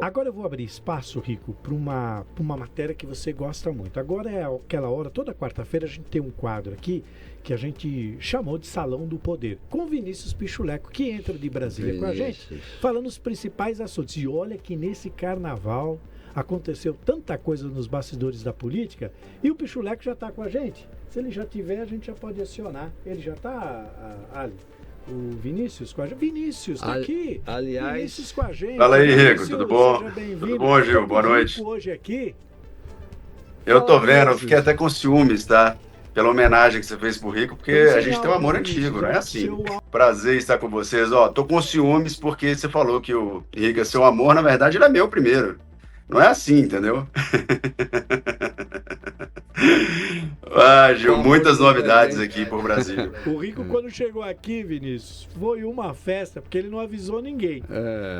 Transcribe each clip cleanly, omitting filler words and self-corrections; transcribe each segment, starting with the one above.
Agora eu vou abrir espaço, Rico, para uma matéria que você gosta muito. Agora é aquela hora, toda quarta-feira a gente tem um quadro aqui que a gente chamou de Salão do Poder, com Vinícius Pichuleco, que entra de Brasília com a gente, falando os principais assuntos. E olha que nesse carnaval aconteceu tanta coisa nos bastidores da política e o Pichuleco já está com a gente. Se ele já tiver, a gente já pode acionar. Ele já está, Ali? O Vinícius com a gente. Vinícius, tá aqui. Aliás, Vinícius com a gente. Fala aí, Rico, Vinícius, tudo bom? seja bem-vindo. Tudo bom, Gil? Boa noite. Hoje aqui. Eu tô vendo, eu fiquei até com ciúmes, tá? Pela homenagem que você fez pro Rico, porque a gente tem um amor antigo, não é assim? Prazer estar com vocês. Ó, tô com ciúmes porque você falou que o Rico é seu amor, na verdade ele é meu primeiro. Não é assim, entendeu? Ah, Gil, muitas novidades aqui por Brasília. O Rico, quando chegou aqui, Vinícius, foi uma festa, porque ele não avisou ninguém.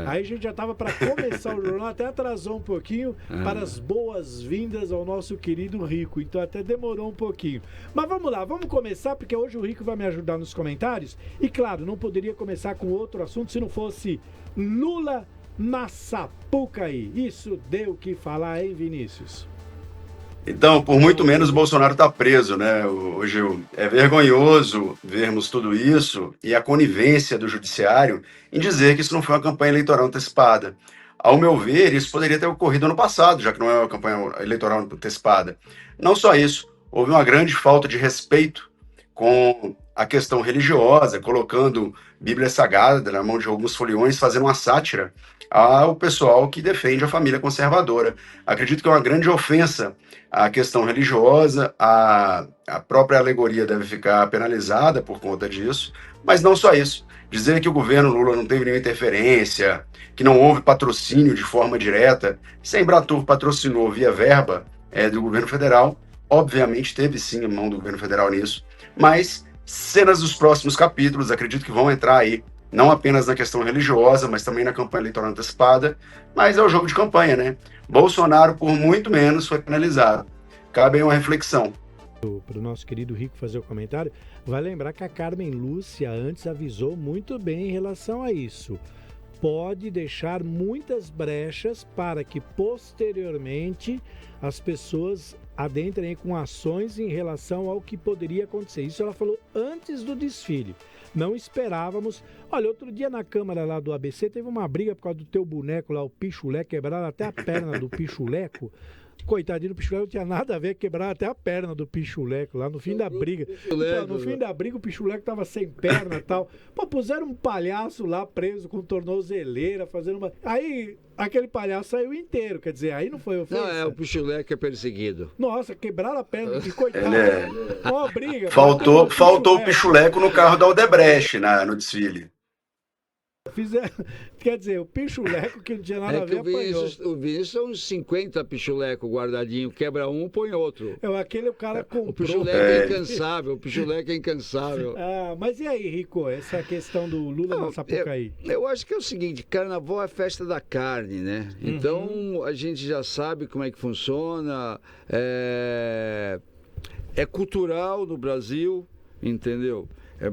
Aí a gente já estava para começar o jornal, até atrasou um pouquinho para as boas-vindas ao nosso querido Rico. Então até demorou um pouquinho. Mas vamos lá, vamos começar, porque hoje o Rico vai me ajudar nos comentários. E claro, não poderia começar com outro assunto se não fosse Lula na Sapucaí. Isso deu o que falar, hein, Vinícius? Então, por muito menos o Bolsonaro está preso, né, Gil? É vergonhoso vermos tudo isso e a conivência do judiciário em dizer que isso não foi uma campanha eleitoral antecipada. Ao meu ver, isso poderia ter ocorrido ano passado, já que não é uma campanha eleitoral antecipada. Não só isso, houve uma grande falta de respeito com a questão religiosa, colocando Bíblia Sagrada na mão de alguns foliões, fazendo uma sátira ao pessoal que defende a família conservadora. Acredito que é uma grande ofensa à questão religiosa, a própria alegoria deve ficar penalizada por conta disso, mas não só isso. Dizer que o governo Lula não teve nenhuma interferência, que não houve patrocínio de forma direta, se a Embratur patrocinou via verba do governo federal, obviamente teve sim a mão do governo federal nisso, mas cenas dos próximos capítulos, acredito que vão entrar aí, não apenas na questão religiosa, mas também na campanha eleitoral antecipada, mas é o jogo de campanha, né? Bolsonaro, por muito menos, foi penalizado. Cabe aí uma reflexão. Para o nosso querido Rico fazer o comentário, vai lembrar que a Carmen Lúcia antes avisou muito bem em relação a isso. Pode deixar muitas brechas para que posteriormente as pessoas adentrem com ações em relação ao que poderia acontecer. Isso ela falou antes do desfile. Não esperávamos. Olha, outro dia na Câmara lá do ABC teve uma briga por causa do teu boneco lá, o Pichuleco, quebraram até a perna do Pichuleco. Coitadinho do Pichuleco, não tinha nada a ver, quebraram até a perna do Pichuleco lá no fim da briga. Então, no fim da briga o Pichuleco tava sem perna e tal. Pô, puseram um palhaço lá preso com tornozeleira, fazendo uma... Aí aquele palhaço saiu inteiro, quer dizer, aí não foi ofensa. Não, o Pichuleco é perseguido. Nossa, quebraram a perna de coitado. Uma briga. Faltou o Pichuleco no carro da Odebrecht no desfile. Quer dizer, o Pichuleco que não tinha nada a ver, apanhou. O Vinícius são uns 50 Pichuleco guardadinho, quebra um, põe outro. O cara comprou. O Pichuleco é incansável, o Pichuleco é incansável. Mas e aí, Rico, essa questão do Lula na Sapucaí? Eu acho que é o seguinte, carnaval é festa da carne, né? Então, a gente já sabe como é que funciona, é cultural no Brasil, entendeu? É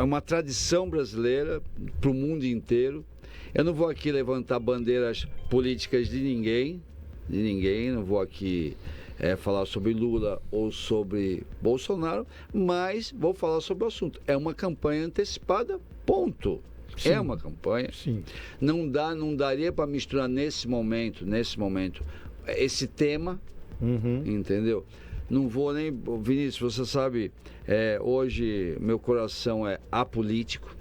uma tradição brasileira para o mundo inteiro. Eu não vou aqui levantar bandeiras políticas de ninguém, não vou aqui falar sobre Lula ou sobre Bolsonaro, mas vou falar sobre o assunto. É uma campanha antecipada, ponto. Sim. É uma campanha. Sim. Não daria para misturar nesse momento, esse tema, entendeu? Não vou nem... Vinícius, você sabe, hoje meu coração é apolítico.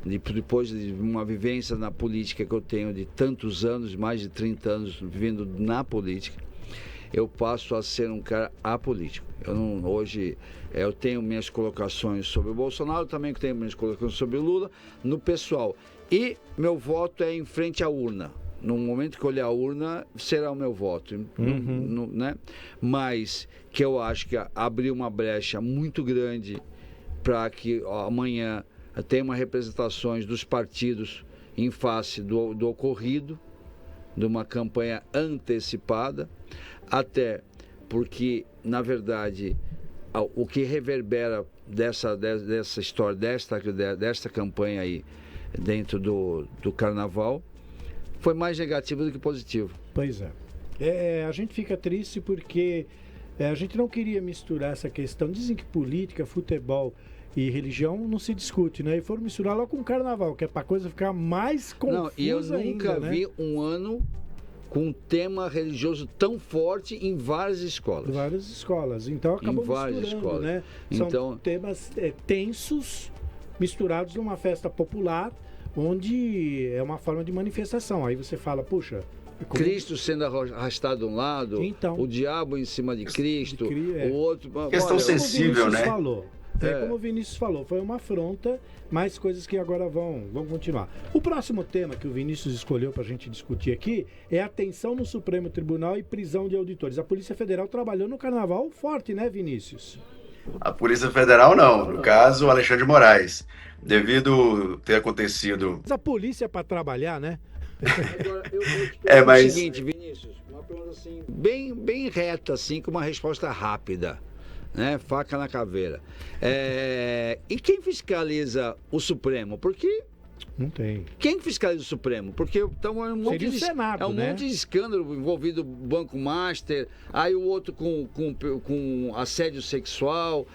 Depois de uma vivência na política que eu tenho de tantos anos, mais de 30 anos vivendo na política, eu passo a ser um cara apolítico. Hoje eu tenho minhas colocações sobre o Bolsonaro, também tenho minhas colocações sobre o Lula, no pessoal. E meu voto é em frente à urna. No momento que eu olhar a urna, será o meu voto, né? Mas que eu acho que abriu uma brecha muito grande para que amanhã tenha uma representações dos partidos em face do ocorrido, de uma campanha antecipada, até porque, na verdade, o que reverbera dessa história, desta campanha aí, dentro do carnaval, foi mais negativo do que positivo. Pois é. A gente fica triste porque a gente não queria misturar essa questão. Dizem que política, futebol e religião não se discute, né? E foram misturar logo com o carnaval, que é pra coisa ficar mais confusa Não, e eu nunca ainda, vi né? um ano com um tema religioso tão forte em várias escolas. Várias escolas. Então acabou várias misturando, escolas. né? São Então- temas tensos misturados numa festa popular, onde é uma forma de manifestação. Aí você fala, puxa... como- Cristo sendo arrastado de um lado, Então. o diabo em cima de Cristo, é. o outro... Questão Olha, sensível, como o Vinícius né? falou. Como o Vinícius falou, foi uma afronta, mas coisas que agora vão continuar. O próximo tema que o Vinícius escolheu para a gente discutir aqui é a tensão no Supremo Tribunal e prisão de auditores. A Polícia Federal trabalhou no carnaval forte, né, Vinícius? A Polícia Federal não, no caso, o Alexandre de Moraes. Devido ter acontecido... Mas a polícia é para trabalhar, né? Agora, eu te É, mas- o seguinte, Vinícius, uma pergunta assim, bem reta, assim, com uma resposta rápida, né? Faca na caveira. E quem fiscaliza o Supremo? Porque Não tem. quem fiscaliza o Supremo? Porque então, é um monte Seria o de, Senado, é um né? monte de escândalo envolvido o Banco Master, aí o outro com assédio sexual.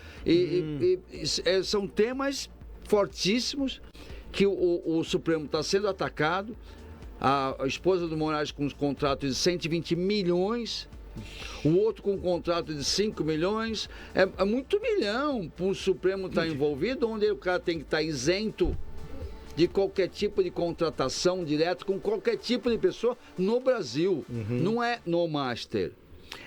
São temas fortíssimos que o Supremo está sendo atacado. A esposa do Moraes com os contratos de 120 milhões, o outro com um contrato de 5 milhões. É muito milhão para o Supremo estar envolvido, onde o cara tem que estar isento de qualquer tipo de contratação direta com qualquer tipo de pessoa no Brasil. Não é no Master.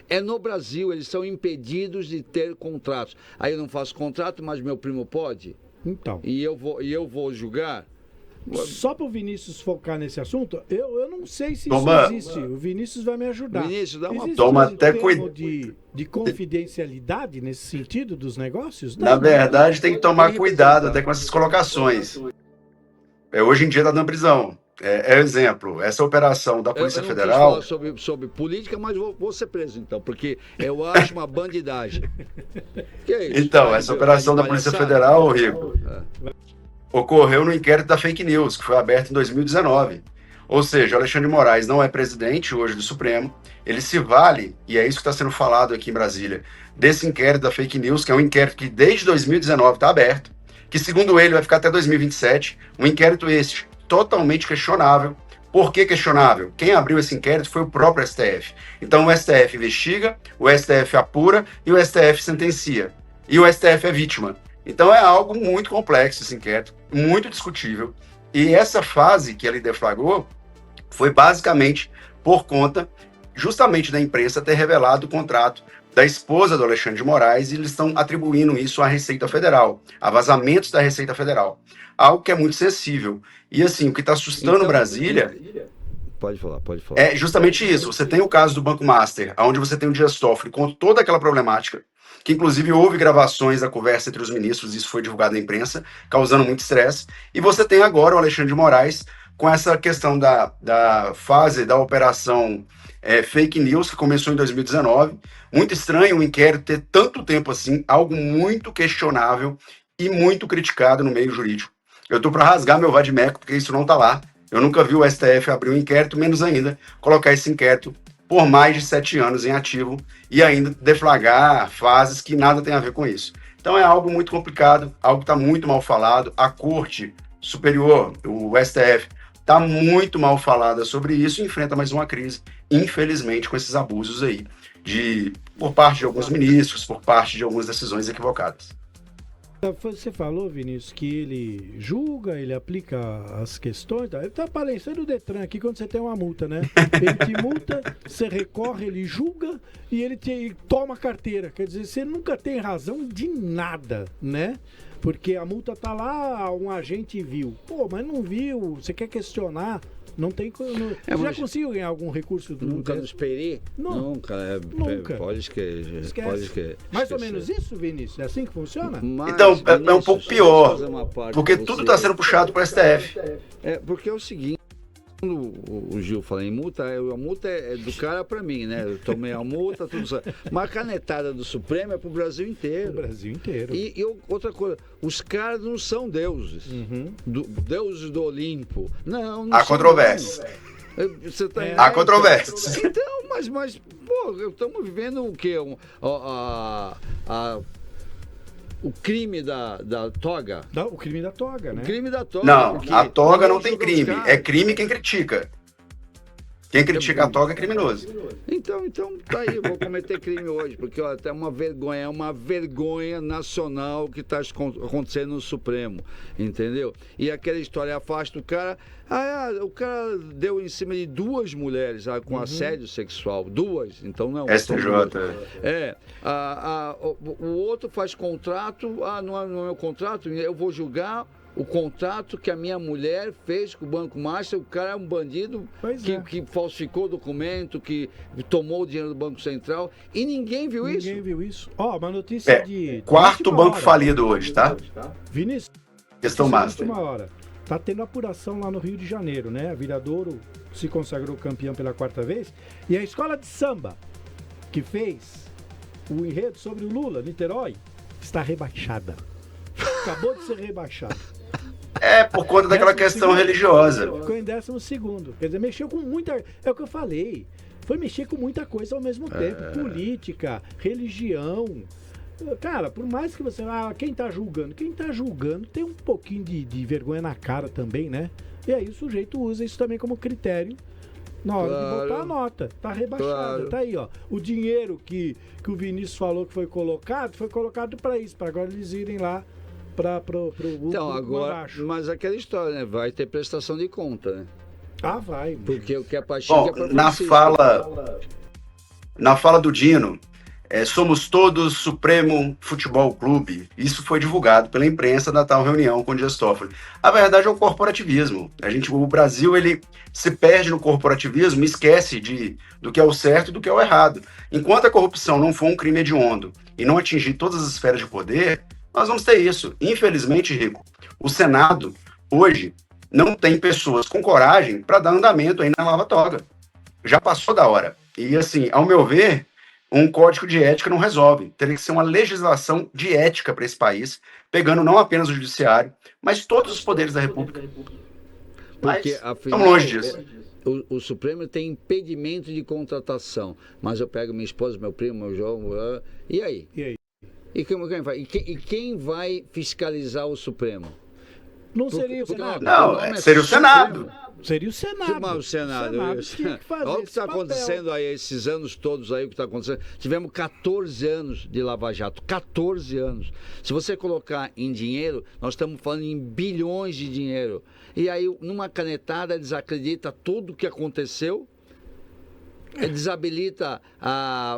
É no Brasil, eles são impedidos de ter contratos. Aí eu não faço contrato, mas meu primo pode. Então, E eu vou julgar. só para o Vinícius focar nesse assunto, eu não sei se Toma- isso existe. O Vinícius vai me ajudar. Vinícius, dá uma Existe Toma um até termo cuida- de confidencialidade nesse sentido dos negócios? Na verdade, tem que tomar cuidado até com essas colocações. Hoje em dia está dando prisão. Exemplo, essa operação da Polícia eu não Federal... quis falar sobre política, mas vou ser preso então, porque eu acho uma bandidagem. Que é isso? Então, Tá essa de- operação tá da de Polícia palhaçada? Federal, Rico, ocorreu no inquérito da fake news, que foi aberto em 2019. Ou seja, o Alexandre de Moraes não é presidente hoje do Supremo, ele se vale, e é isso que está sendo falado aqui em Brasília, desse inquérito da fake news, que é um inquérito que desde 2019 está aberto, que segundo ele vai ficar até 2027, um inquérito este totalmente questionável. Por que questionável? Quem abriu esse inquérito foi o próprio STF. Então o STF investiga, o STF apura e o STF sentencia. E o STF é vítima. Então é algo muito complexo esse inquérito, muito discutível. E essa fase que ele deflagrou foi basicamente por conta justamente da imprensa ter revelado o contrato da esposa do Alexandre de Moraes e eles estão atribuindo isso à Receita Federal, a vazamentos da Receita Federal. Algo que é muito sensível. E assim, o que está assustando Então, Brasília Pode falar. é justamente isso. Você tem o caso do Banco Master, onde você tem o Dias Toffoli com toda aquela problemática, que inclusive houve gravações da conversa entre os ministros, isso foi divulgado na imprensa, causando muito estresse. E você tem agora o Alexandre de Moraes com essa questão da fase da operação fake news, que começou em 2019. Muito estranho o inquérito ter tanto tempo assim, algo muito questionável e muito criticado no meio jurídico. Eu tô para rasgar meu vadimeco, porque isso não tá lá. Eu nunca vi o STF abrir um inquérito, menos ainda colocar esse inquérito por mais de 7 anos em ativo e ainda deflagrar fases que nada tem a ver com isso. Então é algo muito complicado, algo que está muito mal falado. A Corte Superior, o STF, está muito mal falada sobre isso e enfrenta mais uma crise, infelizmente, com esses abusos aí, por parte de alguns ministros, por parte de algumas decisões equivocadas. Você falou, Vinícius, que ele julga, ele aplica as questões. Ele tá parecendo o Detran aqui quando você tem uma multa, né? Ele te multa, você recorre, ele julga e ele toma a carteira. Quer dizer, você nunca tem razão de nada, né? Porque a multa tá lá, um agente viu. Pô, mas não viu, você quer questionar. Não tem como. Você já conseguiu ganhar algum recurso do. Nunca nos peri? Não. Nunca. Pode esquecer. Esquece. Pode esquecer. Mais ou menos isso, Vinícius? É assim que funciona? Mas, Então, é um Vinícius, pouco deixa eu pior, fazer uma parte porque com tudo você. está sendo puxado para o STF. Porque é o seguinte, quando o Gil fala em multa, a multa é do cara para mim, né? Eu tomei a multa, tudo isso. Mas a canetada do Supremo é pro Brasil inteiro. O Brasil inteiro. E outra coisa, os caras não são deuses. Deuses do Olimpo. Não Há são, controvérsias. não. Você tá Há controvérsias. Então, mas pô, estamos vivendo o quê? O crime da toga. O crime da toga, né? O crime da toga. Não, porque a toga não vamos tem jogar crime. os caras. É crime quem critica. Quem critica a toga é criminoso. Então tá aí, eu vou cometer crime hoje, porque ó, é uma vergonha nacional que está acontecendo no Supremo, entendeu? E aquela história afasta o cara. O cara deu em cima de 2 mulheres com assédio sexual, 2, então não. STJ. O outro faz contrato, não é meu contrato, eu vou julgar o contrato que a minha mulher fez com o Banco Master. O cara é um bandido que falsificou documento, que tomou o dinheiro do Banco Central e ninguém viu isso. Ninguém viu isso. Uma notícia de... Quarto banco falido hoje, tá? Vinícius, Questão Master. última hora. Tá tendo apuração lá no Rio de Janeiro, né? A Viradouro se consagrou campeão pela 4ª vez. E a escola de samba, que fez o enredo sobre o Lula, Niterói, está rebaixada. Acabou de ser rebaixada. Por conta daquela questão religiosa. Ficou em 12º. Quer dizer, mexeu com muita... É o que eu falei. Foi mexer com muita coisa ao mesmo tempo. Política, religião. Cara, por mais que você... quem tá julgando? Quem tá julgando tem um pouquinho de vergonha na cara também, né? E aí o sujeito usa isso também como critério na hora de botar a nota. Tá rebaixada. Tá aí, ó. O dinheiro que o Vinícius falou que foi colocado para isso. Para agora eles irem lá pro então, agora, abaixo. Mas aquela história, né? Vai ter prestação de conta, né? Vai. Porque o que é Pacheco é pra na fala do Dino, somos todos Supremo Futebol Clube. Isso foi divulgado pela imprensa na tal reunião com o Dias Toffoli. A verdade é o corporativismo. O Brasil, ele se perde no corporativismo e esquece do que é o certo e do que é o errado. Enquanto a corrupção não for um crime hediondo e não atingir todas as esferas de poder, nós vamos ter isso. Infelizmente, Rico, o Senado, hoje, não tem pessoas com coragem para dar andamento aí na lava-toga. Já passou da hora. E, assim, ao meu ver, um código de ética não resolve. Teria que ser uma legislação de ética para esse país, pegando não apenas o judiciário, mas todos os poderes da República. Mas estamos longe disso. O Supremo tem impedimento de contratação. Mas eu pego minha esposa, meu primo, meu João, e aí? E quem vai fiscalizar o Supremo? Não seria o Senado? Não, seria o Senado. Seria o Senado. Mas o Senado tinha que fazer. Olha o que está acontecendo aí, esses anos todos aí, o que está acontecendo. Tivemos 14 anos de Lava Jato. 14 anos. Se você colocar em dinheiro, nós estamos falando em bilhões de dinheiro. E aí, numa canetada, desacredita tudo o que aconteceu. Desabilita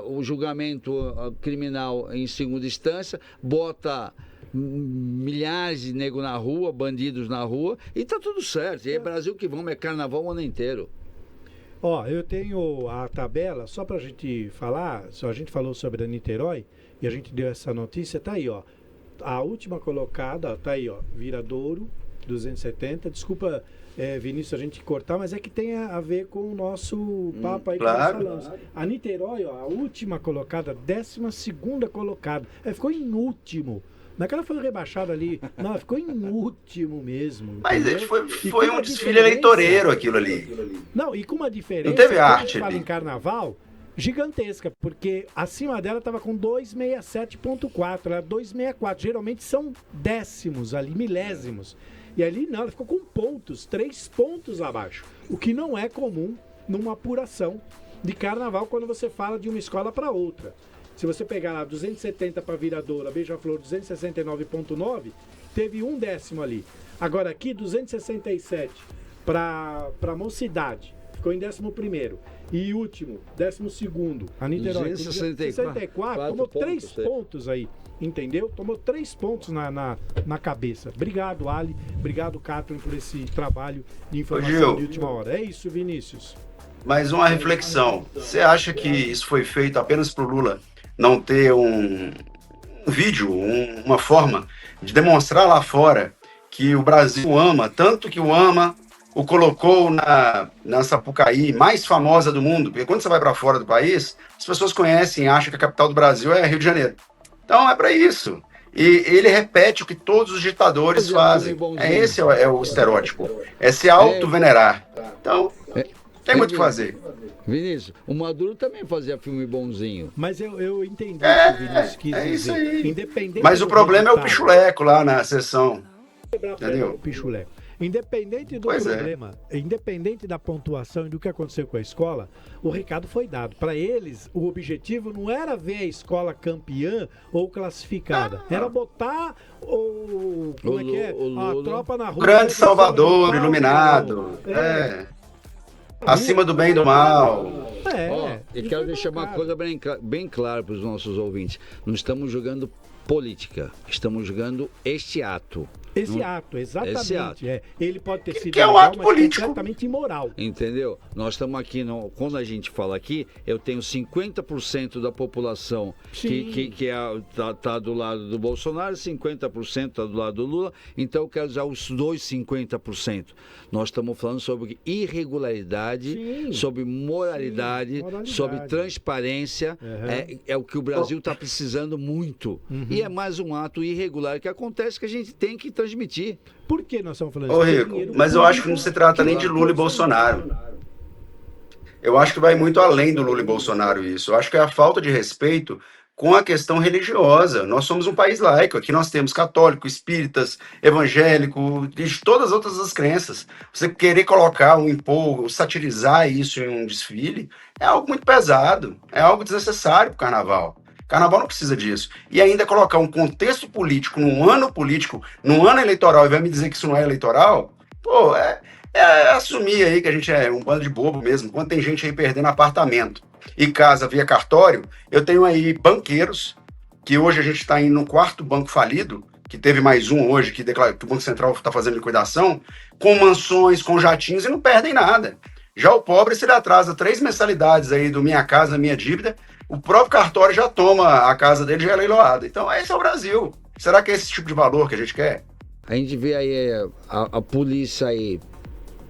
o julgamento criminal em segunda instância, bota milhares de negros na rua, bandidos na rua, e tá tudo certo. E aí, Brasil que vamos, é carnaval o ano inteiro. Eu tenho a tabela, só pra gente falar, a gente falou sobre a Niterói, e a gente deu essa notícia, tá aí, ó. A última colocada, tá aí, ó, Viradouro, 270, desculpa, Vinícius, a gente cortar, mas é que tem a ver com o nosso papo aí que nós falamos. A Niterói, ó, a última colocada, 12ª colocada, ficou em último. Não é que ela foi rebaixada ali, não, ficou em último mesmo. Mas foi um desfile eleitoreiro aquilo ali. Não, e com uma diferença, não teve arte, a gente fala em carnaval, gigantesca, porque acima dela estava com 267,4, ela 264, geralmente são décimos ali, milésimos. E ali não, ela ficou com pontos, 3 pontos abaixo, o que não é comum numa apuração de carnaval quando você fala de uma escola para outra. Se você pegar lá 270 para Viradouro, a Beija-Flor 269,9, teve 1 décimo ali. Agora aqui 267 para Mocidade, ficou em 11º. E último, 12º, a Niterói, 264, tomou 3 pontos aí, entendeu? Tomou 3 pontos na cabeça. Obrigado, Ali, obrigado, Catherine, por esse trabalho de informação de última hora. É isso, Vinícius. Mais uma reflexão. Você acha que isso foi feito apenas para o Lula não ter um vídeo, uma forma de demonstrar lá fora que o Brasil ama, tanto que o ama, o colocou na Sapucaí, mais famosa do mundo, porque quando você vai para fora do país, as pessoas conhecem, acham que a capital do Brasil é Rio de Janeiro. Então é para isso. E ele repete o que todos os ditadores fazem. Esse é o estereótipo. É se auto-venerar. Então... Tem muito o que fazer. Vinícius, o Maduro também fazia filme bonzinho. Mas eu entendi o que o Vinícius quis dizer. Isso aí. Independente Mas o problema é o pichuleco lá na sessão. Entendeu? O pichuleco. Independente do problema, independente da pontuação e do que aconteceu com a escola, o recado foi dado. Para eles, o objetivo não era ver a escola campeã ou classificada. Era botar a tropa na rua. Grande Salvador, iluminado. Acima do bem e do mal. E quero deixar uma coisa bem clara para os nossos ouvintes. Não estamos jogando política, estamos jogando este ato. Esse ato, exatamente. Esse ato. Ele pode ter sido que é um ato político, completamente imoral. Entendeu? Nós estamos aqui, quando a gente fala aqui, eu tenho 50% da população que tá do lado do Bolsonaro, 50% está do lado do Lula, então eu quero usar os dois 50%. Nós estamos falando sobre irregularidade, sobre moralidade, sobre transparência, é o que o Brasil está precisando muito. E é mais um ato irregular que acontece que a gente tem que transmitir. Por que nós estamos falando isso? Ô, Rico, mas eu acho que não se trata nem de Lula e Bolsonaro. Eu acho que vai muito além do Lula e Bolsonaro isso. Eu acho que é a falta de respeito com a questão religiosa. Nós somos um país laico. Aqui nós temos católico, espíritas, evangélico, de todas as outras crenças. Você querer colocar, impor, satirizar isso em um desfile é algo muito pesado. É algo desnecessário para o carnaval. Carnaval não precisa disso. E ainda colocar um contexto político, num ano político, num ano eleitoral, e vai me dizer que isso não é eleitoral, é assumir aí que a gente é um bando de bobo mesmo. Quando tem gente aí perdendo apartamento e casa via cartório, eu tenho aí banqueiros, que hoje a gente está indo no 4º banco falido, que teve mais um hoje, que declara que o Banco Central está fazendo liquidação, com mansões, com jatinhos, e não perdem nada. Já o pobre, se ele atrasa 3 mensalidades aí do Minha Casa Minha Dívida, o próprio cartório já toma a casa dele, já é leiloada. Então, esse é o Brasil. Será que é esse tipo de valor que a gente quer? A gente vê aí a polícia aí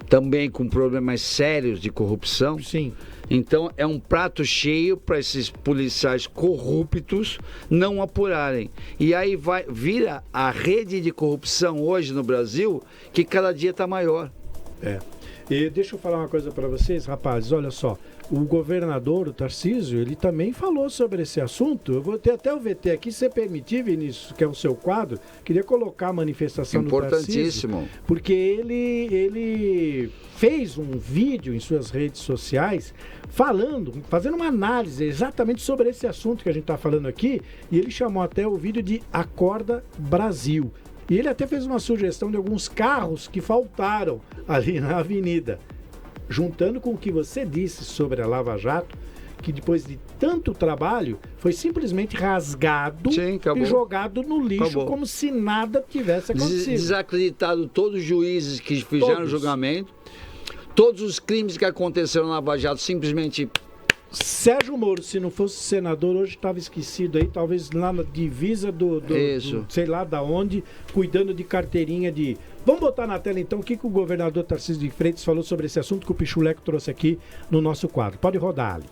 também com problemas sérios de corrupção. Sim. Então, é um prato cheio para esses policiais corruptos não apurarem. E aí vira a rede de corrupção hoje no Brasil, que cada dia está maior. E deixa eu falar uma coisa para vocês, rapazes, olha só. O governador, o Tarcísio, ele também falou sobre esse assunto. Eu vou ter até o VT aqui, se você permitir, Vinícius, que é o seu quadro. Queria colocar a manifestação do Tarcísio. Importantíssimo. Porque ele fez um vídeo em suas redes sociais fazendo uma análise exatamente sobre esse assunto que a gente está falando aqui. E ele chamou até o vídeo de Acorda Brasil. E ele até fez uma sugestão de alguns carros que faltaram ali na avenida. Juntando com o que você disse sobre a Lava Jato, que depois de tanto trabalho, foi simplesmente rasgado e jogado no lixo, como se nada tivesse acontecido. Desacreditado todos os juízes que fizeram o julgamento, todos os crimes que aconteceram na Lava Jato, simplesmente... Sérgio Moro, se não fosse senador, hoje estava esquecido aí, talvez lá na divisa do sei lá da onde, cuidando de carteirinha de... Vamos botar na tela então o que o governador Tarcísio de Freitas falou sobre esse assunto que o Pichuleco trouxe aqui no nosso quadro. Pode rodar, Ali.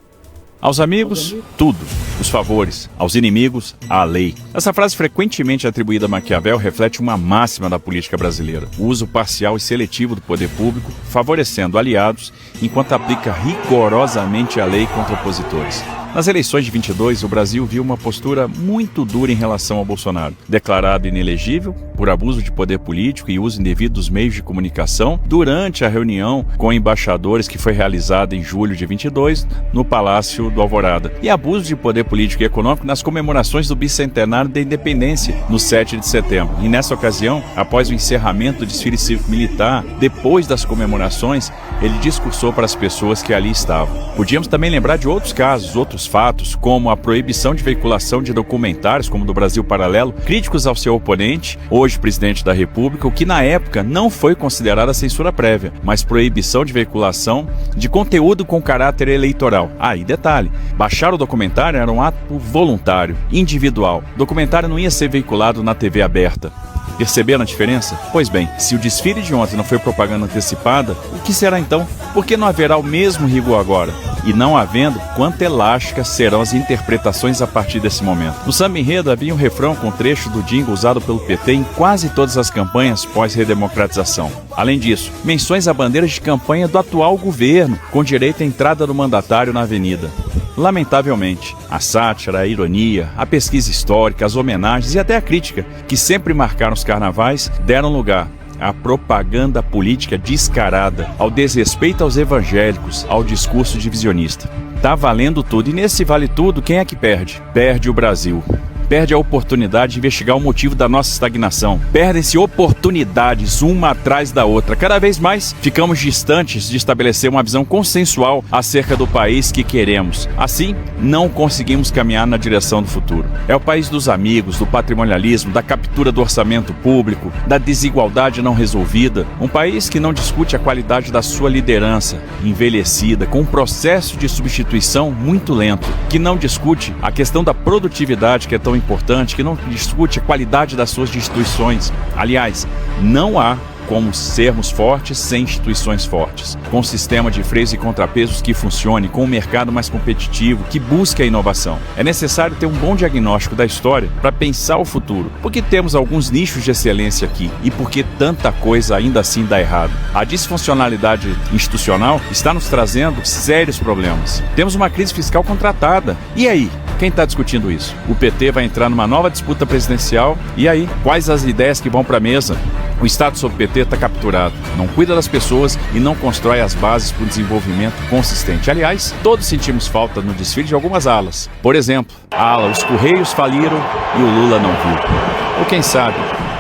Aos amigos, tudo. Os favores. Aos inimigos, a lei. Essa frase frequentemente atribuída a Maquiavel reflete uma máxima da política brasileira. O uso parcial e seletivo do poder público, favorecendo aliados, enquanto aplica rigorosamente a lei contra opositores. Nas eleições de 22, o Brasil viu uma postura muito dura em relação ao Bolsonaro. Declarado inelegível por abuso de poder político e uso indevido dos meios de comunicação durante a reunião com embaixadores que foi realizada em julho de 22 no Palácio do Alvorada. E abuso de poder político e econômico nas comemorações do bicentenário da independência, no 7 de setembro. E nessa ocasião, após o encerramento do desfile cívico-militar, depois das comemorações, ele discursou para as pessoas que ali estavam. Podíamos também lembrar de outros casos, outros fatos, como a proibição de veiculação de documentários, como do Brasil Paralelo, críticos ao seu oponente, hoje presidente da República, o que na época não foi considerada censura prévia, mas proibição de veiculação de conteúdo com caráter eleitoral. E detalhe, baixar o documentário era um ato voluntário, individual. O documentário não ia ser veiculado na TV aberta. Perceberam a diferença? Pois bem, se o desfile de ontem não foi propaganda antecipada, o que será então? Por que não haverá o mesmo rigor agora? E não havendo, quanto elásticas serão as interpretações a partir desse momento. No samba enredo havia um refrão com trecho do jingle usado pelo PT em quase todas as campanhas pós-redemocratização. Além disso, menções a bandeiras de campanha do atual governo, com direito à entrada do mandatário na avenida. Lamentavelmente, a sátira, a ironia, a pesquisa histórica, as homenagens e até a crítica, que sempre marcaram os carnavais, deram lugar à propaganda política descarada, ao desrespeito aos evangélicos, ao discurso divisionista. Tá valendo tudo, e nesse vale tudo, quem é que perde? Perde o Brasil. Perde a oportunidade de investigar o motivo da nossa estagnação. Perdem-se oportunidades uma atrás da outra. Cada vez mais ficamos distantes de estabelecer uma visão consensual acerca do país que queremos. Assim, não conseguimos caminhar na direção do futuro. É o país dos amigos, do patrimonialismo, da captura do orçamento público, da desigualdade não resolvida. Um país que não discute a qualidade da sua liderança, envelhecida, com um processo de substituição muito lento. Que não discute a questão da produtividade, que é tão importante, que não discute a qualidade das suas instituições. Aliás, não há como sermos fortes sem instituições fortes, com um sistema de freios e contrapesos que funcione, com um mercado mais competitivo, que busque a inovação. É necessário ter um bom diagnóstico da história para pensar o futuro, porque temos alguns nichos de excelência aqui e porque tanta coisa ainda assim dá errado. A disfuncionalidade institucional está nos trazendo sérios problemas. Temos uma crise fiscal contratada. E aí? Quem está discutindo isso? O PT vai entrar numa nova disputa presidencial. E aí? Quais as ideias que vão para a mesa? O Estado sob o PT está capturado, não cuida das pessoas e não constrói as bases para o desenvolvimento consistente. Aliás, todos sentimos falta no desfile de algumas alas. Por exemplo, a ala Os Correios faliram e o Lula não viu. Ou quem sabe,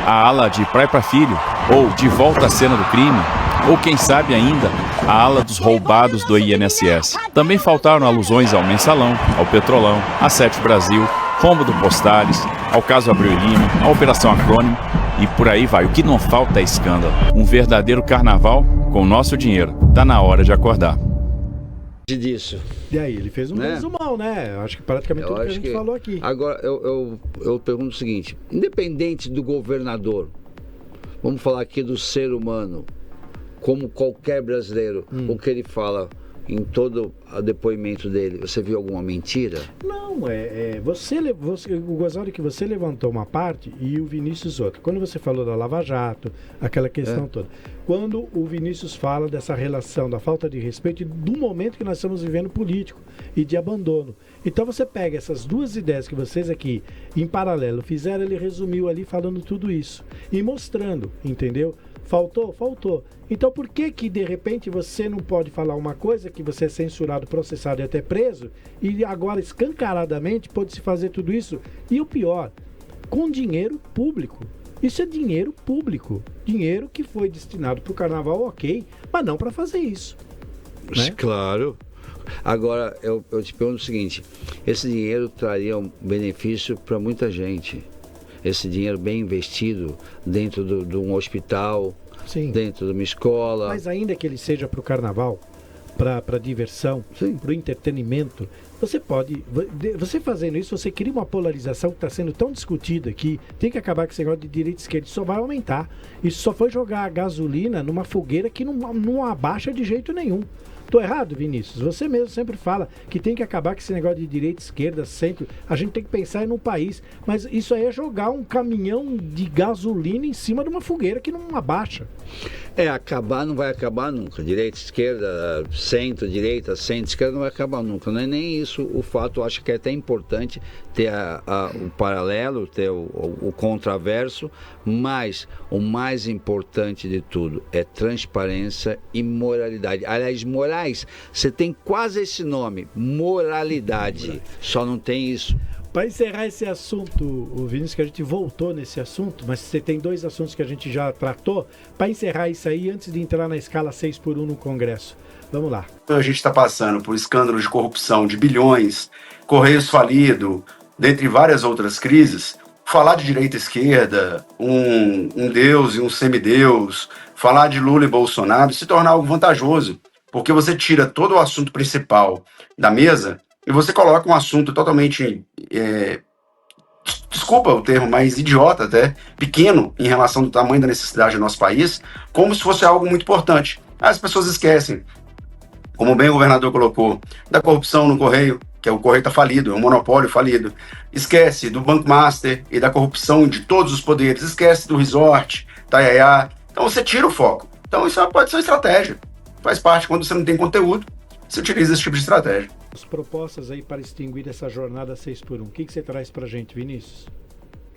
a ala de Praia para Filho, ou De Volta à Cena do Crime, ou quem sabe ainda, a ala dos roubados do INSS. Também faltaram alusões ao Mensalão, ao Petrolão, a Sete Brasil, rombo do Postales, ao caso Abreu e Lima, à Operação Acrônimo, e por aí vai. O que não falta é escândalo. Um verdadeiro carnaval com o nosso dinheiro. Tá na hora de acordar. Disso. E aí, ele fez um resumão, né? Acho que praticamente tudo que a gente falou aqui. Agora, eu pergunto o seguinte: independente do governador, vamos falar aqui do ser humano, como qualquer brasileiro, o que ele fala em todo o depoimento dele, você viu alguma mentira? Não, o Gozado, que você levantou uma parte e o Vinícius outra. Quando você falou da Lava Jato, aquela questão toda. Quando o Vinícius fala dessa relação, da falta de respeito e do momento que nós estamos vivendo político e de abandono. Então você pega essas duas ideias que vocês aqui, em paralelo, fizeram, ele resumiu ali falando tudo isso e mostrando, entendeu? Faltou? Faltou. Então por que de repente você não pode falar uma coisa que você é censurado, processado e até preso, e agora escancaradamente pode-se fazer tudo isso? E o pior, com dinheiro público. Isso é dinheiro público. Dinheiro que foi destinado para o carnaval, ok, mas não para fazer isso. Né? Claro. Agora, eu te pergunto o seguinte: esse dinheiro traria um benefício para muita gente. Esse dinheiro bem investido dentro de um hospital, sim, dentro de uma escola. Mas ainda que ele seja para o carnaval, para diversão, para o entretenimento, você fazendo isso, você cria uma polarização que está sendo tão discutida aqui. Tem que acabar com esse negócio de direita e esquerda. Isso só vai aumentar. Isso só foi jogar a gasolina numa fogueira que não abaixa de jeito nenhum. Tô errado, Vinícius? Você mesmo sempre fala que tem que acabar com esse negócio de direita e esquerda, sempre. A gente tem que pensar num país. Mas isso aí é jogar um caminhão de gasolina em cima de uma fogueira que não abaixa. Acabar não vai acabar nunca. Direita, esquerda, centro, direita, centro, esquerda não vai acabar nunca. Não é nem isso o fato. Eu acho que é até importante ter o paralelo, ter o contraverso, mas o mais importante de tudo é transparência e moralidade. Aliás, Moraes, você tem quase esse nome, moralidade, só não tem isso. Para encerrar esse assunto, o Vinícius, que a gente voltou nesse assunto, mas você tem dois assuntos que a gente já tratou. Para encerrar isso aí, antes de entrar na escala 6x1 no Congresso. Vamos lá. A gente está passando por escândalos de corrupção de bilhões, Correios falido, dentre várias outras crises. Falar de direita e esquerda, um deus e um semideus, falar de Lula e Bolsonaro, se tornar algo vantajoso, porque você tira todo o assunto principal da mesa e você coloca um assunto totalmente desculpa o termo, mas idiota até, pequeno em relação do tamanho da necessidade do nosso país, como se fosse algo muito importante. As pessoas esquecem, como bem o governador colocou, da corrupção no Correio, que o Correio está falido, é um monopólio falido. Esquece do Banco Master e da corrupção de todos os poderes. Esquece do resort, taiaiá. Então você tira o foco. Então isso pode ser uma estratégia. Faz parte, quando você não tem conteúdo, você utiliza esse tipo de estratégia. As propostas aí para extinguir essa jornada 6x1, o que você traz para a gente, Vinícius?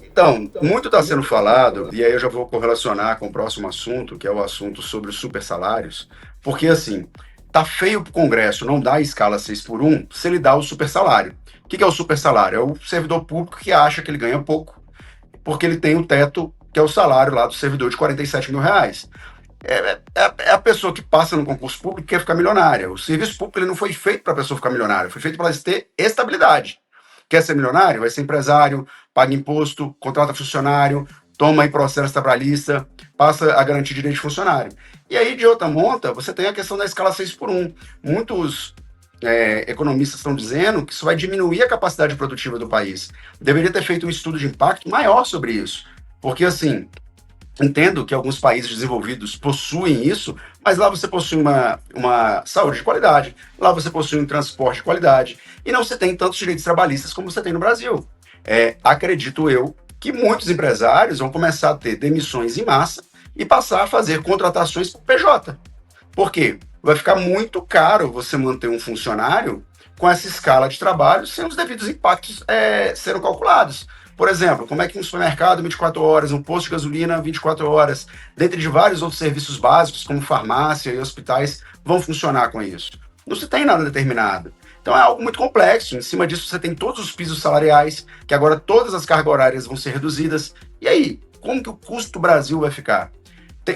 Então, muito está sendo falado, e aí eu já vou correlacionar com o próximo assunto, que é o assunto sobre os super salários, porque assim, tá feio para o Congresso não dar a escala 6x1 se ele dá o super salário. O que é o super salário? É o servidor público que acha que ele ganha pouco, porque ele tem o teto, que é o salário lá do servidor de R$47 mil. É a pessoa que passa no concurso público que quer ficar milionária. O serviço público ele não foi feito para a pessoa ficar milionária, foi feito para ela ter estabilidade. Quer ser milionário? Vai ser empresário, paga imposto, contrata funcionário, toma aí processo trabalhista, passa a garantir direito de funcionário. E aí, de outra monta, você tem a questão da escala 6x1. Muitos economistas estão dizendo que isso vai diminuir a capacidade produtiva do país. Deveria ter feito um estudo de impacto maior sobre isso. Porque, assim, entendo que alguns países desenvolvidos possuem isso, mas lá você possui uma saúde de qualidade, lá você possui um transporte de qualidade, e não se tem tantos direitos trabalhistas como você tem no Brasil. Acredito eu que muitos empresários vão começar a ter demissões em massa e passar a fazer contratações por PJ. Por quê? Vai ficar muito caro você manter um funcionário com essa escala de trabalho sem os devidos impactos sendo calculados. Por exemplo, como é que um supermercado 24 horas, um posto de gasolina 24 horas, dentre de vários outros serviços básicos, como farmácia e hospitais, vão funcionar com isso? Não se tem nada determinado. Então é algo muito complexo. Em cima disso você tem todos os pisos salariais, que agora todas as cargas horárias vão ser reduzidas. E aí, como que o custo do Brasil vai ficar?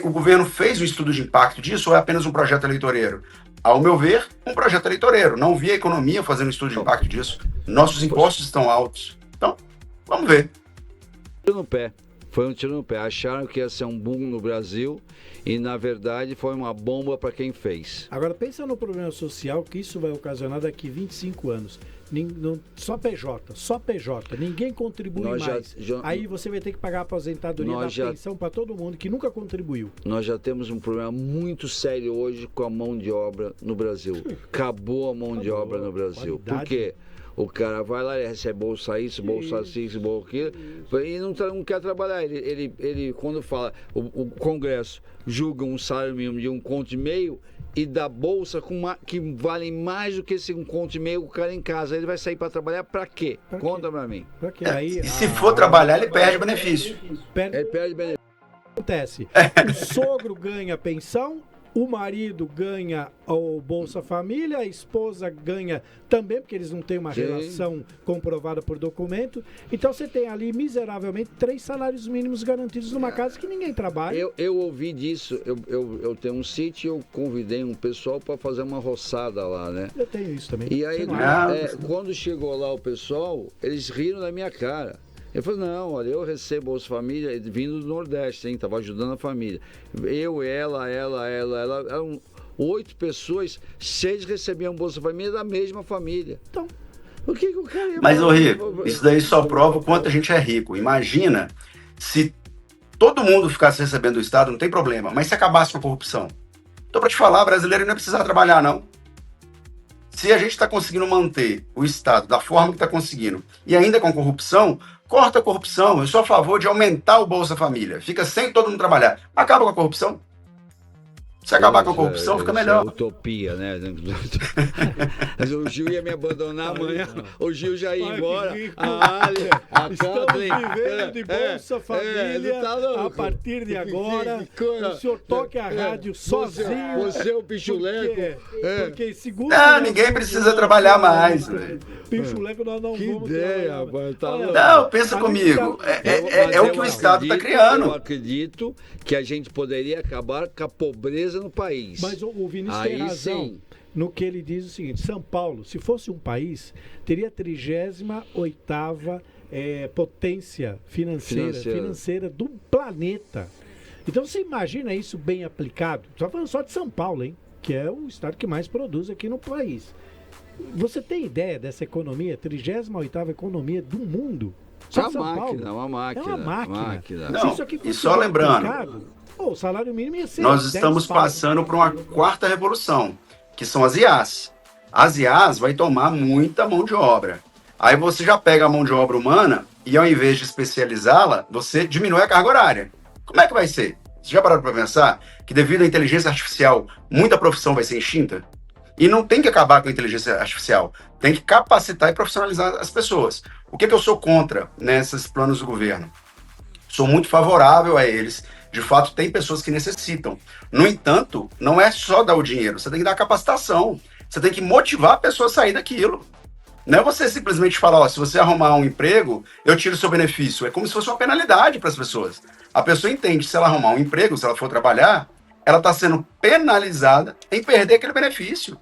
O governo fez um estudo de impacto disso ou é apenas um projeto eleitoreiro? Ao meu ver, um projeto eleitoreiro. Não vi a economia fazendo um estudo de impacto disso. Nossos impostos estão altos. Então, vamos ver. Foi um tiro no pé. Acharam que ia ser um boom no Brasil e, na verdade, foi uma bomba para quem fez. Agora, pensa no problema social que isso vai ocasionar daqui 25 anos. Só PJ. Ninguém contribui mais. Aí você vai ter que pagar a aposentadoria da pensão para todo mundo que nunca contribuiu. Nós já temos um problema muito sério hoje com a mão de obra no Brasil. Acabou a mão de obra no Brasil. Por quê? O cara vai lá, ele recebe bolsa isso, bolsa aquilo, e não quer trabalhar. Ele quando fala, o Congresso julga um salário mínimo de 1,5 conto e dá bolsa que vale mais do que esse 1,5 conto o cara em casa. Ele vai sair para trabalhar para quê? Conta para mim. E se for trabalhar, ele perde benefício. Ele perde benefício. Acontece. O sogro ganha pensão, o marido ganha o Bolsa Família, a esposa ganha também, porque eles não têm uma relação comprovada por documento. Então você tem ali, miseravelmente, 3 salários mínimos garantidos numa casa que ninguém trabalha. Eu ouvi disso, eu tenho um sítio e eu convidei um pessoal para fazer uma roçada lá, né? Eu tenho isso também. E aí, quando chegou lá o pessoal, eles riram da minha cara. Eu falei, não, olha, eu recebo Bolsa Família vindo do Nordeste, hein? Tava ajudando a família. Eu, ela, eram 8 pessoas, 6 recebiam Bolsa Família da mesma família. Então, o que o cara ia... Mas, ô Rico, isso daí só prova o quanto a gente é rico. Imagina se todo mundo ficasse recebendo do Estado, não tem problema, mas se acabasse com a corrupção. Então, para te falar, brasileiro não ia precisar trabalhar, não. Se a gente está conseguindo manter o Estado da forma que está conseguindo e ainda com corrupção, corta a corrupção. Eu sou a favor de aumentar o Bolsa Família. Fica sem todo mundo trabalhar. Acaba com a corrupção. Se acabar com a corrupção, fica melhor. É utopia, né? Mas o Gil ia me abandonar amanhã. O Gil já ia embora. Estamos vivendo de Bolsa Família a partir de agora. O senhor toque a rádio sozinho. Você é o pichuleco. Porque segundo... ninguém precisa trabalhar mais. Pichuleco nós não vamos... Que ideia, rapaz. Não, pensa comigo. É o que o Estado está criando. Eu acredito que a gente poderia acabar com a pobreza no país. Mas o Vinícius tem razão no que ele diz o seguinte: São Paulo, se fosse um país, teria a 38ª potência financeira do planeta. Então você imagina isso bem aplicado. Estou falando só de São Paulo, hein? Que é o estado que mais produz aqui no país. Você tem ideia dessa economia, 38ª economia do mundo? Só É uma São máquina, Paulo. É uma máquina. Não, Isso aqui e fosse só lembrando, Chicago, o salário mínimo ia ser nós 10 estamos pau. passando por uma quarta revolução, que são as IAs. As IAs vai tomar muita mão de obra. Aí você já pega a mão de obra humana e ao invés de especializá-la, você diminui a carga horária. Como é que vai ser? Você já parou para pensar que devido à inteligência artificial, muita profissão vai ser extinta? E não tem que acabar com a inteligência artificial, tem que capacitar e profissionalizar as pessoas. O que eu sou contra nesses planos do governo? Sou muito favorável a eles. De fato, tem pessoas que necessitam. No entanto, não é só dar o dinheiro, você tem que dar capacitação. Você tem que motivar a pessoa a sair daquilo. Não é você simplesmente falar, ó, se você arrumar um emprego, eu tiro o seu benefício. É como se fosse uma penalidade para as pessoas. A pessoa entende que se ela arrumar um emprego, se ela for trabalhar, ela está sendo penalizada em perder aquele benefício.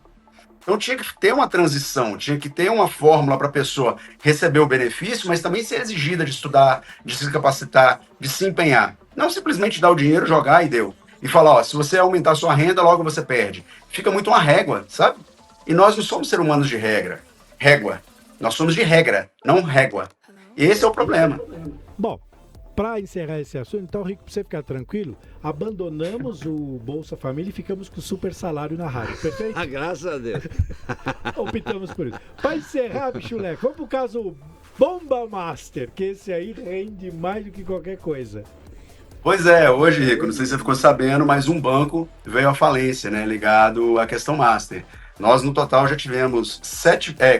Então tinha que ter uma transição, tinha que ter uma fórmula para a pessoa receber o benefício, mas também ser exigida de estudar, de se capacitar, de se empenhar. Não simplesmente dar o dinheiro, jogar e deu. E falar, ó, se você aumentar a sua renda, logo você perde. Fica muito uma régua, sabe? E nós não somos seres humanos de régua. Nós somos de regra, não régua. E esse é o problema. Bom, para encerrar esse assunto, então, Rico, para você ficar tranquilo, abandonamos o Bolsa Família e ficamos com o super salário na rádio, perfeito? Graças a Deus. Optamos por isso. Para encerrar, Bichuleco, vamos pro caso Bomba Master, que esse aí rende mais do que qualquer coisa. Pois é, hoje, Rico, não sei se você ficou sabendo, mas um banco veio à falência, né, ligado à questão Master. Nós, no total, já tivemos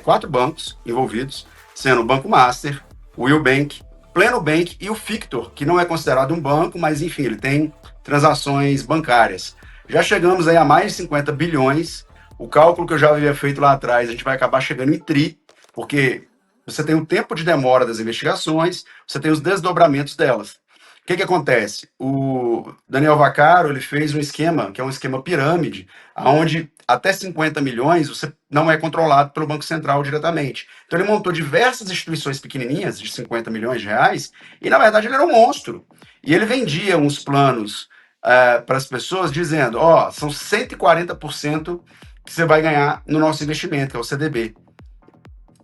4 bancos envolvidos, sendo o Banco Master, o Will Bank, Pleno Bank e o Fictor, que não é considerado um banco, mas, enfim, ele tem transações bancárias. Já chegamos aí a mais de 50 bilhões. O cálculo que eu já havia feito lá atrás, a gente vai acabar chegando em porque você tem o tempo de demora das investigações, você tem os desdobramentos delas. O que acontece? O Daniel Vaccaro, ele fez um esquema, que é um esquema pirâmide, onde até 50 milhões você não é controlado pelo Banco Central diretamente. Então ele montou diversas instituições pequenininhas, de 50 milhões de reais, e na verdade ele era um monstro. E ele vendia uns planos para as pessoas dizendo, ó, são 140% que você vai ganhar no nosso investimento, que é o CDB.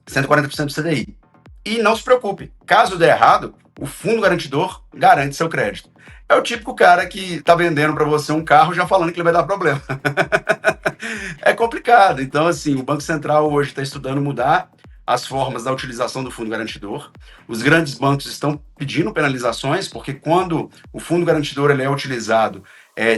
140% do CDI. E não se preocupe, caso der errado, o fundo garantidor garante seu crédito. É o típico cara que está vendendo para você um carro já falando que ele vai dar problema. É complicado. Então, assim, o Banco Central hoje está estudando mudar as formas da utilização do fundo garantidor. Os grandes bancos estão pedindo penalizações, porque quando o fundo garantidor ele é utilizado,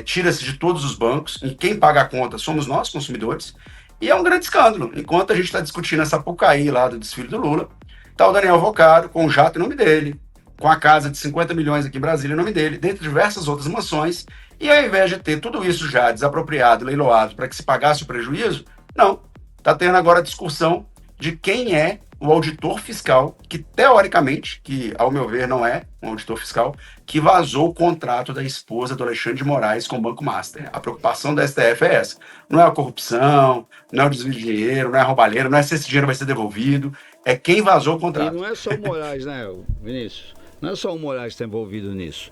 tira-se de todos os bancos, e quem paga a conta somos nós, consumidores, e é um grande escândalo. Enquanto a gente está discutindo essa Pucaí lá do desfile do Lula, está o Daniel Vaccaro com o jato em nome dele, com a casa de 50 milhões aqui em Brasília em nome dele, dentre diversas outras mansões, e ao invés de ter tudo isso já desapropriado, leiloado, para que se pagasse o prejuízo, não. Está tendo agora a discussão de quem é o auditor fiscal, que teoricamente, que ao meu ver não é um auditor fiscal, que vazou o contrato da esposa do Alexandre de Moraes com o Banco Master. A preocupação da STF é essa. Não é a corrupção, não é o desvio de dinheiro, não é a roubalheira, não é se esse dinheiro vai ser devolvido, é quem vazou o contrato. E não é só o Moraes, né, Vinícius? Não é só o Moraes que está envolvido nisso.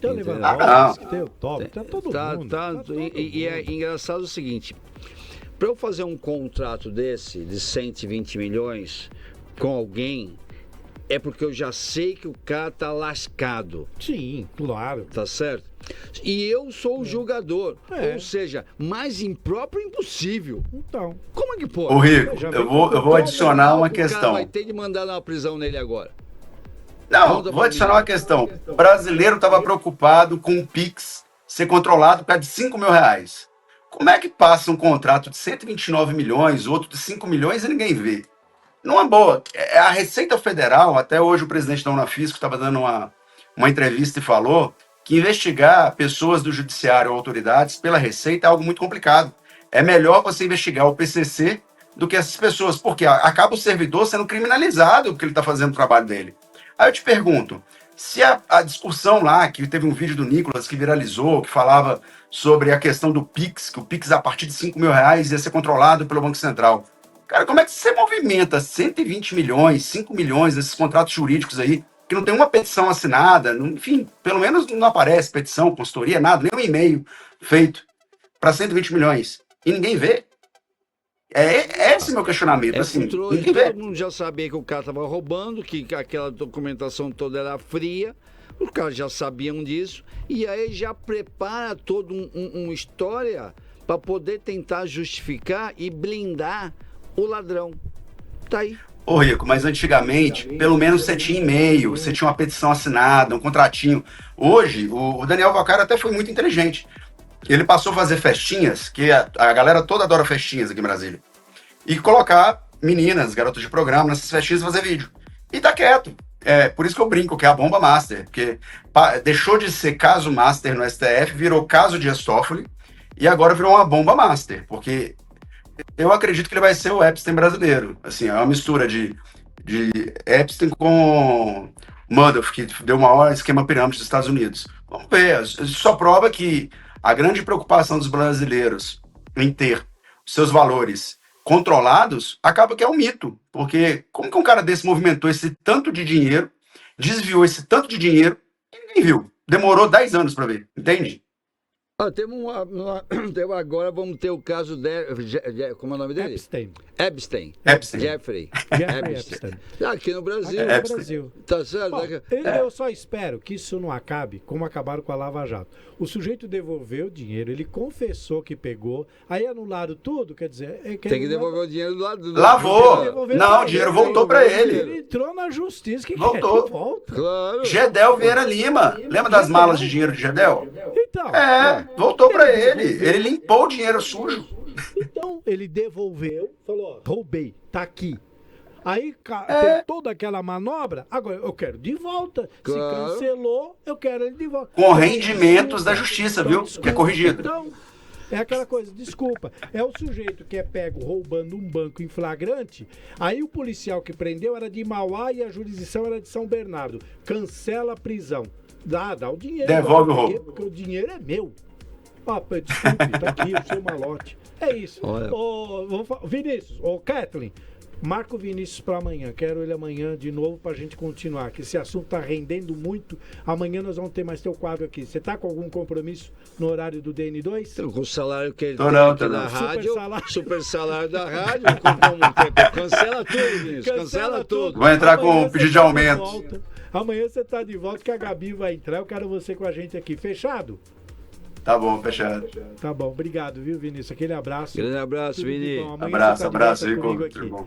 Tem o Lewandowski, tem o Top, tá todo mundo. E é engraçado o seguinte, para eu fazer um contrato desse, de 120 milhões, com alguém, é porque eu já sei que o cara tá lascado. Sim, claro. Tá certo? E eu sou o julgador. Ou seja, mais impróprio impossível. Então. Como é que pode? Ô Rico, eu vou adicionar uma questão. O cara vai ter de mandar uma prisão nele agora. Não, vou adicionar uma questão. O brasileiro estava preocupado com o Pix ser controlado por causa de 5 mil reais. Como é que passa um contrato de 129 milhões, outro de 5 milhões e ninguém vê? Não é boa. A Receita Federal, até hoje o presidente da Unafisco estava dando uma entrevista e falou que investigar pessoas do judiciário ou autoridades pela Receita é algo muito complicado. É melhor você investigar o PCC do que essas pessoas, porque acaba o servidor sendo criminalizado porque ele está fazendo o trabalho dele. Aí eu te pergunto, se a discussão lá, que teve um vídeo do Nicolas que viralizou, que falava sobre a questão do Pix, que o Pix a partir de 5 mil reais ia ser controlado pelo Banco Central. Cara, como é que você movimenta 120 milhões, 5 milhões desses contratos jurídicos aí, que não tem uma petição assinada, enfim, pelo menos não aparece petição, consultoria, nada, nem um e-mail feito para 120 milhões. E ninguém vê. É esse meu questionamento. Assim, Controle, todo mundo já sabia que o cara estava roubando, que aquela documentação toda era fria, os caras já sabiam disso, e aí já prepara toda uma história para poder tentar justificar e blindar o ladrão. Tá aí. Ô, Rico, mas antigamente, pelo menos você tinha e-mail, você tinha uma petição assinada, um contratinho. Hoje, o Daniel Valcárcel até foi muito inteligente. Ele passou a fazer festinhas, que a galera toda adora festinhas aqui em Brasília, e colocar meninas, garotas de programa, nessas festinhas e fazer vídeo. E tá quieto. É por isso que eu brinco que é a bomba master, porque deixou de ser caso master no STF, virou caso de Toffoli, e agora virou uma bomba master, porque eu acredito que ele vai ser o Epstein brasileiro. Assim, é uma mistura de Epstein com Madoff, que deu o maior esquema pirâmide dos Estados Unidos. Vamos ver. Isso só prova que a grande preocupação dos brasileiros em ter seus valores controlados acaba que é um mito. Porque como que um cara desse movimentou esse tanto de dinheiro, desviou esse tanto de dinheiro e ninguém viu? Demorou 10 anos para ver, entende? Agora vamos ter o caso como é o nome dele? Epstein. Jeffrey Epstein. Aqui no Brasil. Aqui no Brasil. Tá certo? Bom, eu só espero que isso não acabe como acabaram com a Lava Jato. O sujeito devolveu o dinheiro, ele confessou que pegou, aí anularam tudo, quer dizer... Tem que devolver o dinheiro do lado do... Lavou! Não, o dinheiro voltou para ele. Ele entrou na justiça, que voltou. Quer que volta. Claro. Gedel Vieira Lima. Lembra das malas de dinheiro de Gedel? Então... Voltou para ele. Ele limpou o dinheiro sujo. Então, ele devolveu, falou, ó, roubei, tá aqui. Aí tem toda aquela manobra, agora eu quero de volta. Claro. Se cancelou, eu quero ele de volta. Com rendimentos da justiça, Então, viu? desculpa. Que é corrigido. Então, é aquela coisa, desculpa, é o sujeito que é pego roubando um banco em flagrante, aí o policial que prendeu era de Mauá e a jurisdição era de São Bernardo. Cancela a prisão. Dá o dinheiro. Devolve o roubo. Porque o dinheiro é meu. Desculpe, tá aqui o seu malote. É isso. Vinícius, Kathleen, marca o Vinícius para amanhã. Quero ele amanhã de novo pra gente continuar, que esse assunto tá rendendo muito. Amanhã nós vamos ter mais teu quadro aqui. Você tá com algum compromisso no horário do DN2? Então, com o salário que ele Tô tem não, aqui tô na não. rádio, Super super salário da rádio, cancela tudo, Vinícius, cancela tudo. Vou entrar com Amanhã um pedido você de tá aumento. volta. Amanhã você tá de volta que a Gabi vai entrar. Eu quero você com a gente aqui. Fechado? Tá bom, fechado. Tá bom, obrigado, viu, Vinícius? Aquele abraço. Grande abraço, Tudo de Vini. bom. Amanhã Abraço, você tá de abraço, volta Rico. comigo Tudo aqui. bom.